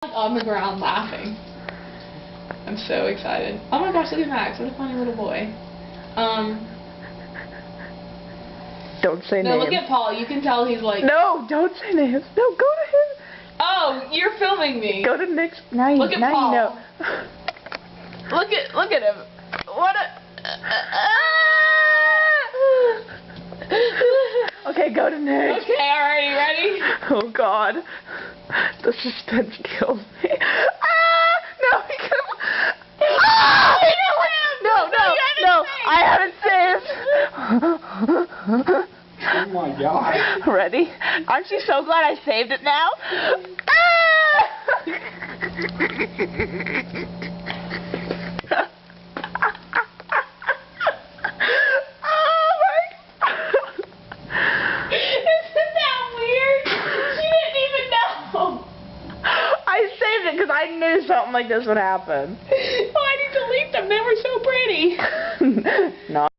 On the ground laughing. I'm so excited. Oh my gosh, look at Max. What a funny little boy. Don't say No, names. look at Paul. You can tell he's like... No, don't say names. No, go to him. Oh, you're filming me. Go to Nick's. Now Look at Paul. you know. Look at him. What a... Okay, go to Nick. Okay, alright, you ready? Oh God, the suspense kills me. No, he could. No, I haven't saved. Oh my God. Ready? Aren't you so glad I saved it now? Because I knew something like this would happen. Oh, I need to delete them. They were so pretty. No.